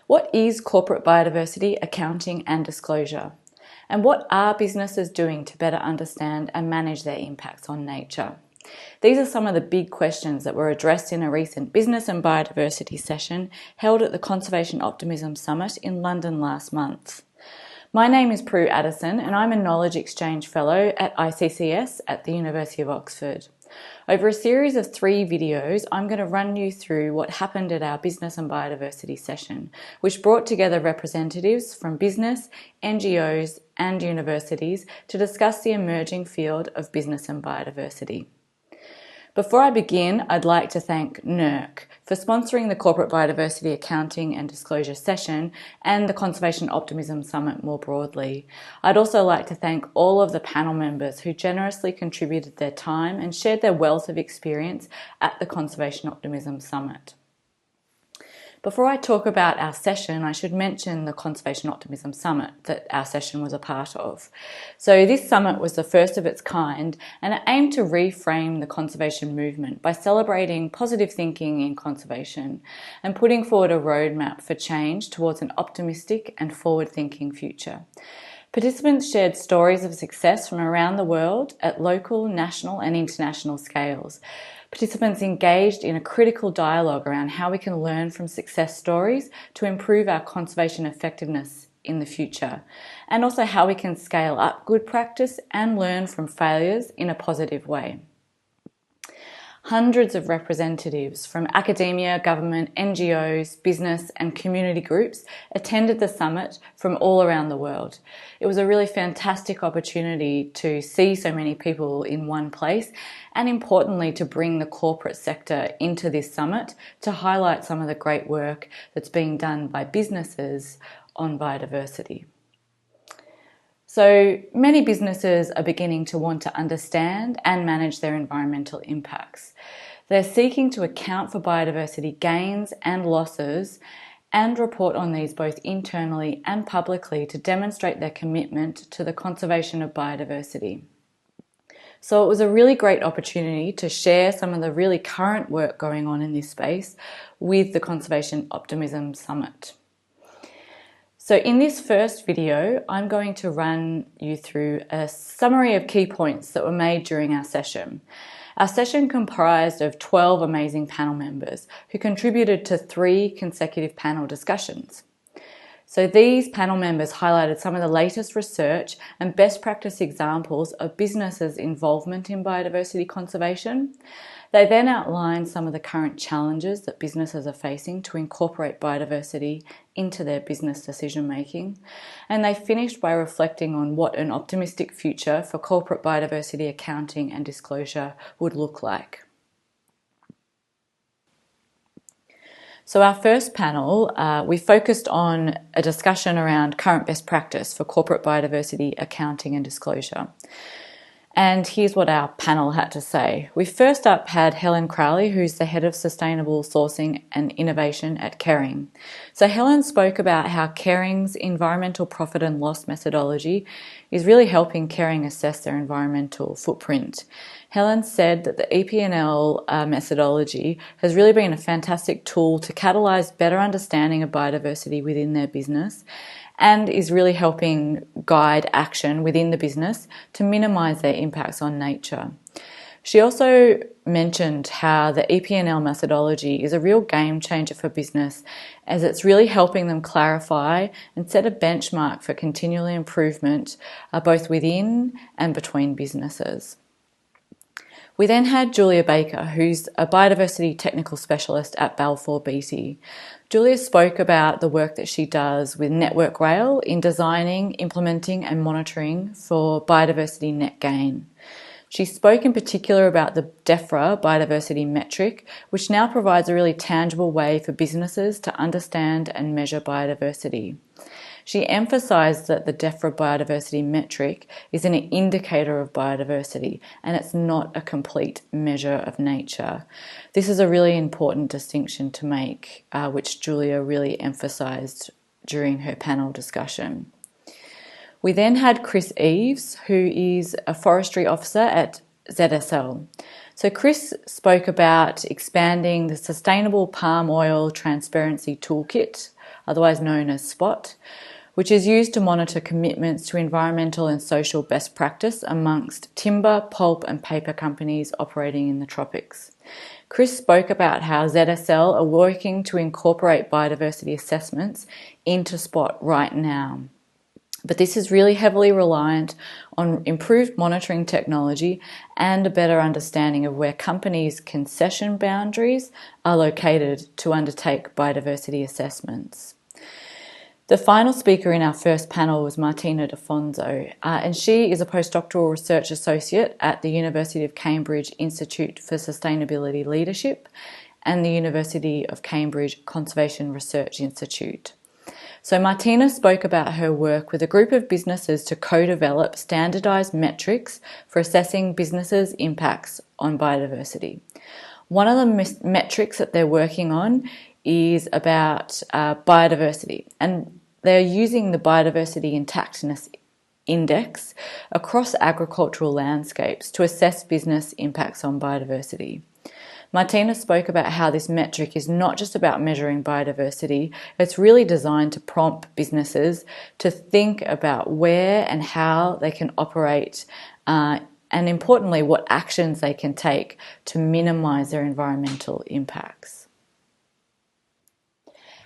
What is corporate biodiversity accounting and disclosure? And what are businesses doing to better understand and manage their impacts on nature? These are some of the big questions that were addressed in a recent Business and Biodiversity session held at the Conservation Optimism Summit in London last month. My name is Prue Addison and I'm a Knowledge Exchange Fellow at ICCS at the University of Oxford. Over a series of 3 videos, I'm going to run you through what happened at our Business and Biodiversity session, which brought together representatives from business, NGOs and universities to discuss the emerging field of business and biodiversity. Before I begin, I'd like to thank NERC for sponsoring the Corporate Biodiversity Accounting and Disclosure session and the Conservation Optimism Summit more broadly. I'd also like to thank all of the panel members who generously contributed their time and shared their wealth of experience at the Conservation Optimism Summit. Before I talk about our session, I should mention the Conservation Optimism Summit that our session was a part of. So this summit was the first of its kind and it aimed to reframe the conservation movement by celebrating positive thinking in conservation and putting forward a roadmap for change towards an optimistic and forward-thinking future. Participants shared stories of success from around the world at local, national and international scales. Participants engaged in a critical dialogue around how we can learn from success stories to improve our conservation effectiveness in the future, and also how we can scale up good practice and learn from failures in a positive way. Hundreds of representatives from academia, government, NGOs, business and community groups attended the summit from all around the world. It was a really fantastic opportunity to see so many people in one place and importantly to bring the corporate sector into this summit to highlight some of the great work that's being done by businesses on biodiversity. So many businesses are beginning to want to understand and manage their environmental impacts. They're seeking to account for biodiversity gains and losses and report on these both internally and publicly to demonstrate their commitment to the conservation of biodiversity. So it was a really great opportunity to share some of the really current work going on in this space with the Conservation Optimism Summit. So in this first video, I'm going to run you through a summary of key points that were made during our session. Our session comprised of 12 amazing panel members who contributed to 3 consecutive panel discussions. So these panel members highlighted some of the latest research and best practice examples of businesses' involvement in biodiversity conservation. They then outlined some of the current challenges that businesses are facing to incorporate biodiversity into their business decision making. And they finished by reflecting on what an optimistic future for corporate biodiversity accounting and disclosure would look like. So our first panel, we focused on a discussion around current best practice for corporate biodiversity accounting and disclosure. And here's what our panel had to say. We first up had Helen Crowley, who's the Head of Sustainable Sourcing and Innovation at Kering. So Helen spoke about how Kering's environmental profit and loss methodology is really helping Kering assess their environmental footprint. Helen said that the EP&L methodology has really been a fantastic tool to catalyse better understanding of biodiversity within their business and is really helping guide action within the business to minimise their impacts on nature. She also mentioned how the EP&L methodology is a real game changer for business as it's really helping them clarify and set a benchmark for continual improvement both within and between businesses. We then had Julia Baker, who's a biodiversity technical specialist at Balfour Beatty. Julia spoke about the work that she does with Network Rail in designing, implementing and monitoring for biodiversity net gain. She spoke in particular about the DEFRA biodiversity metric, which now provides a really tangible way for businesses to understand and measure biodiversity. She emphasised that the DEFRA biodiversity metric is an indicator of biodiversity and it's not a complete measure of nature. This is a really important distinction to make, which Julia really emphasised during her panel discussion. We then had Chris Eves, who is a forestry officer at ZSL. So Chris spoke about expanding the Sustainable Palm Oil Transparency Toolkit, otherwise known as SPOT, which is used to monitor commitments to environmental and social best practice amongst timber, pulp and paper companies operating in the tropics. Chris spoke about how ZSL are working to incorporate biodiversity assessments into SPOT right now. But this is really heavily reliant on improved monitoring technology and a better understanding of where companies' concession boundaries are located to undertake biodiversity assessments. The final speaker in our first panel was Martina D'Afonso, and she is a postdoctoral research associate at the University of Cambridge Institute for Sustainability Leadership and the University of Cambridge Conservation Research Institute. So Martina spoke about her work with a group of businesses to co-develop standardised metrics for assessing businesses' impacts on biodiversity. One of the metrics that they're working on is about biodiversity, and they're using the Biodiversity Intactness Index across agricultural landscapes to assess business impacts on biodiversity. Martina spoke about how this metric is not just about measuring biodiversity, it's really designed to prompt businesses to think about where and how they can operate and importantly, what actions they can take to minimise their environmental impacts.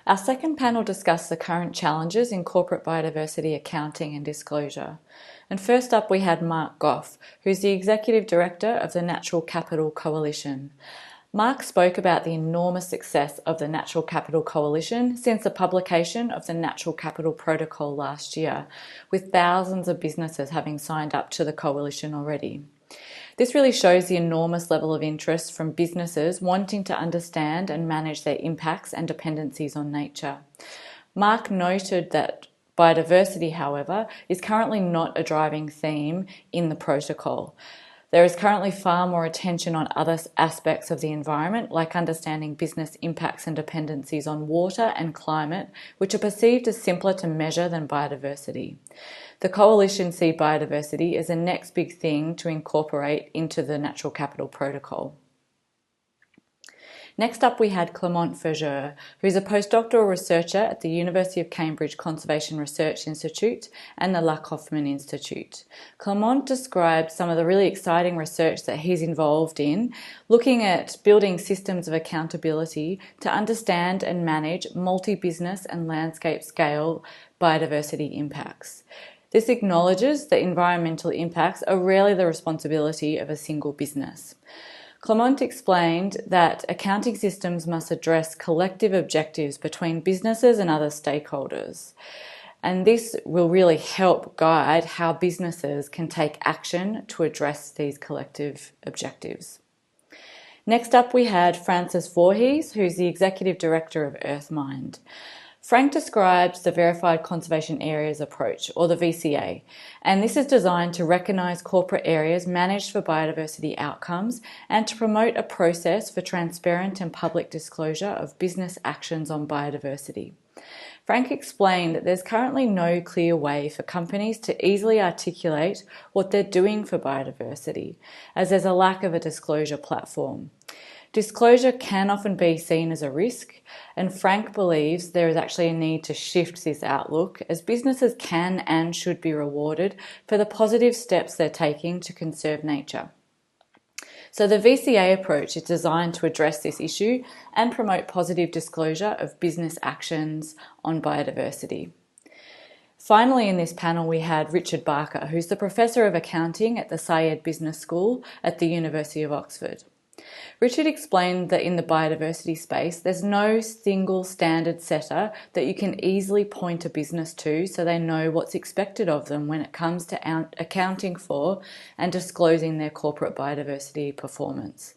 Our second panel discussed the current challenges in corporate biodiversity accounting and disclosure. And first up we had Mark Goff, who's the Executive Director of the Natural Capital Coalition. Mark spoke about the enormous success of the Natural Capital Coalition since the publication of the Natural Capital Protocol last year, with thousands of businesses having signed up to the coalition already. This really shows the enormous level of interest from businesses wanting to understand and manage their impacts and dependencies on nature. Mark noted that biodiversity, however, is currently not a driving theme in the protocol. There is currently far more attention on other aspects of the environment, like understanding business impacts and dependencies on water and climate, which are perceived as simpler to measure than biodiversity. The coalition see biodiversity as the next big thing to incorporate into the Natural Capital Protocol. Next up we had Clement Ferjeux, who is a postdoctoral researcher at the University of Cambridge Conservation Research Institute and the Luck Hoffman Institute. Clement described some of the really exciting research that he's involved in, looking at building systems of accountability to understand and manage multi-business and landscape scale biodiversity impacts. This acknowledges that environmental impacts are rarely the responsibility of a single business. Clement explained that accounting systems must address collective objectives between businesses and other stakeholders. And this will really help guide how businesses can take action to address these collective objectives. Next up we had Francis Voorhees, who's the Executive Director of Earthmind. Frank describes the Verified Conservation Areas approach, or the VCA, and this is designed to recognise corporate areas managed for biodiversity outcomes and to promote a process for transparent and public disclosure of business actions on biodiversity. Frank explained that there's currently no clear way for companies to easily articulate what they're doing for biodiversity, as there's a lack of a disclosure platform. Disclosure can often be seen as a risk, and Frank believes there is actually a need to shift this outlook, as businesses can and should be rewarded for the positive steps they're taking to conserve nature. So the VCA approach is designed to address this issue and promote positive disclosure of business actions on biodiversity. Finally, in this panel, we had Richard Barker, who's the Professor of Accounting at the Sayed Business School at the University of Oxford. Richard explained that in the biodiversity space, there's no single standard setter that you can easily point a business to so they know what's expected of them when it comes to accounting for and disclosing their corporate biodiversity performance.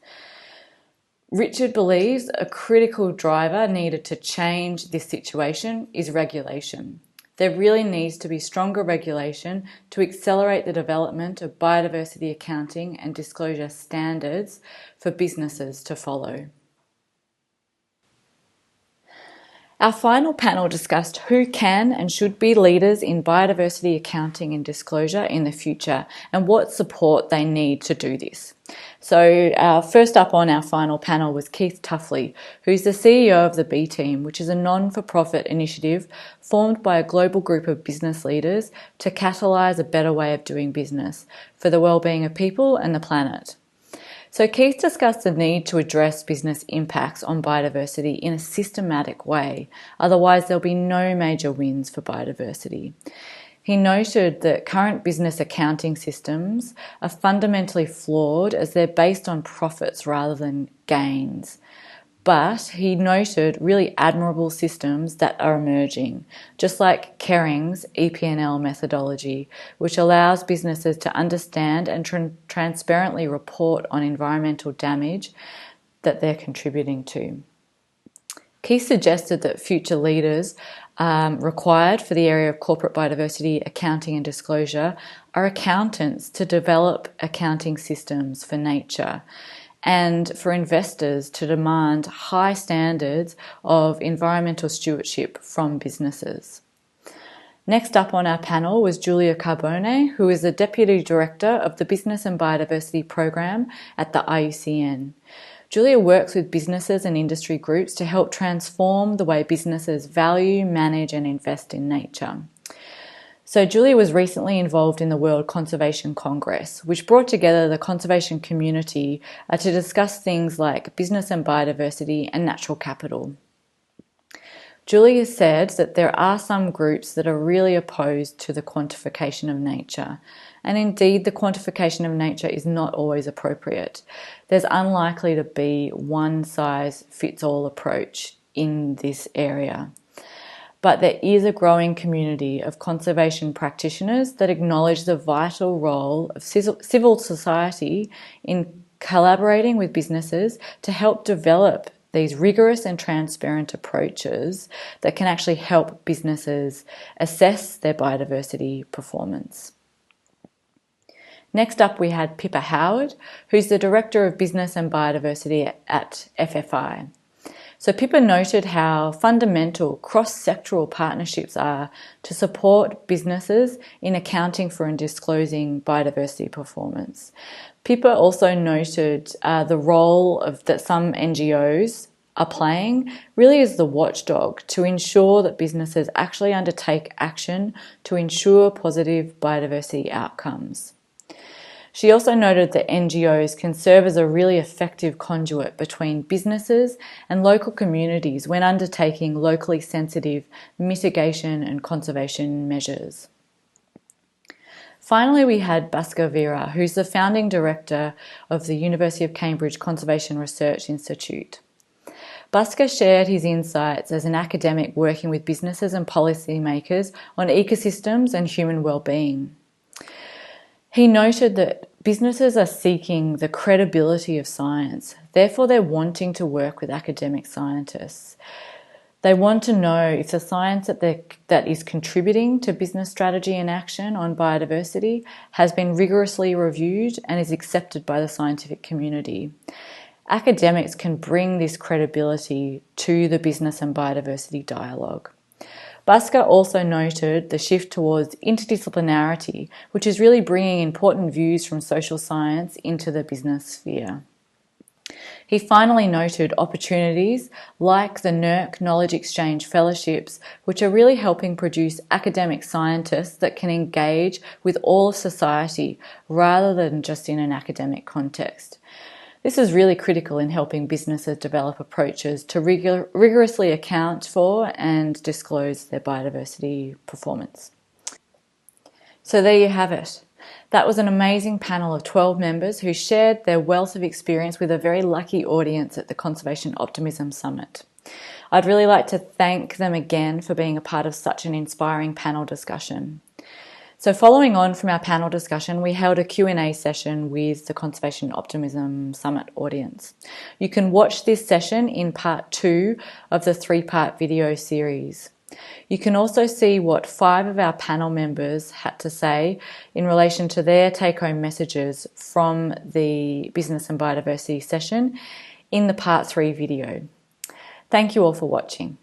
Richard believes a critical driver needed to change this situation is regulation. There really needs to be stronger regulation to accelerate the development of biodiversity accounting and disclosure standards for businesses to follow. Our final panel discussed who can and should be leaders in biodiversity accounting and disclosure in the future and what support they need to do this. So first up on our final panel was Keith Tuffley, who's the CEO of the B Team, which is a non-for-profit initiative formed by a global group of business leaders to catalyse a better way of doing business for the well-being of people and the planet. So Keith discussed the need to address business impacts on biodiversity in a systematic way, otherwise there'll be no major wins for biodiversity. He noted that current business accounting systems are fundamentally flawed as they're based on profits rather than gains. But he noted really admirable systems that are emerging, just like Kering's EP&L methodology, which allows businesses to understand and transparently report on environmental damage that they're contributing to. Keith suggested that future leaders required for the area of corporate biodiversity accounting and disclosure are accountants to develop accounting systems for nature, and for investors to demand high standards of environmental stewardship from businesses. Next up on our panel was Julia Carbone, who is the Deputy Director of the Business and Biodiversity Program at the IUCN. Julia works with businesses and industry groups to help transform the way businesses value, manage and invest in nature. So Julia was recently involved in the World Conservation Congress, which brought together the conservation community to discuss things like business and biodiversity and natural capital. Julia said that there are some groups that are really opposed to the quantification of nature. And indeed, the quantification of nature is not always appropriate. There's unlikely to be one-size-fits-all approach in this area. But there is a growing community of conservation practitioners that acknowledge the vital role of civil society in collaborating with businesses to help develop these rigorous and transparent approaches that can actually help businesses assess their biodiversity performance. Next up, we had Pippa Howard, who's the Director of Business and Biodiversity at FFI. So Pippa noted how fundamental cross-sectoral partnerships are to support businesses in accounting for and disclosing biodiversity performance. Pippa also noted the role that some NGOs are playing really as the watchdog to ensure that businesses actually undertake action to ensure positive biodiversity outcomes. She also noted that NGOs can serve as a really effective conduit between businesses and local communities when undertaking locally sensitive mitigation and conservation measures. Finally, we had Bhaskar Veera, who's the founding director of the University of Cambridge Conservation Research Institute. Bhaskar shared his insights as an academic working with businesses and policymakers on ecosystems and human well-being. He noted that businesses are seeking the credibility of science, therefore they're wanting to work with academic scientists. They want to know if the science that is contributing to business strategy and action on biodiversity has been rigorously reviewed and is accepted by the scientific community. Academics can bring this credibility to the business and biodiversity dialogue. Bhaskar also noted the shift towards interdisciplinarity, which is really bringing important views from social science into the business sphere. He finally noted opportunities like the NERC Knowledge Exchange Fellowships, which are really helping produce academic scientists that can engage with all of society rather than just in an academic context. This is really critical in helping businesses develop approaches to rigorously account for and disclose their biodiversity performance. So there you have it. That was an amazing panel of 12 members who shared their wealth of experience with a very lucky audience at the Conservation Optimism Summit. I'd really like to thank them again for being a part of such an inspiring panel discussion. So following on from our panel discussion, we held a Q&A session with the Conservation Optimism Summit audience. You can watch this session in part 2 of the 3-part video series. You can also see what 5 of our panel members had to say in relation to their take-home messages from the Business and Biodiversity session in the part 3 video. Thank you all for watching.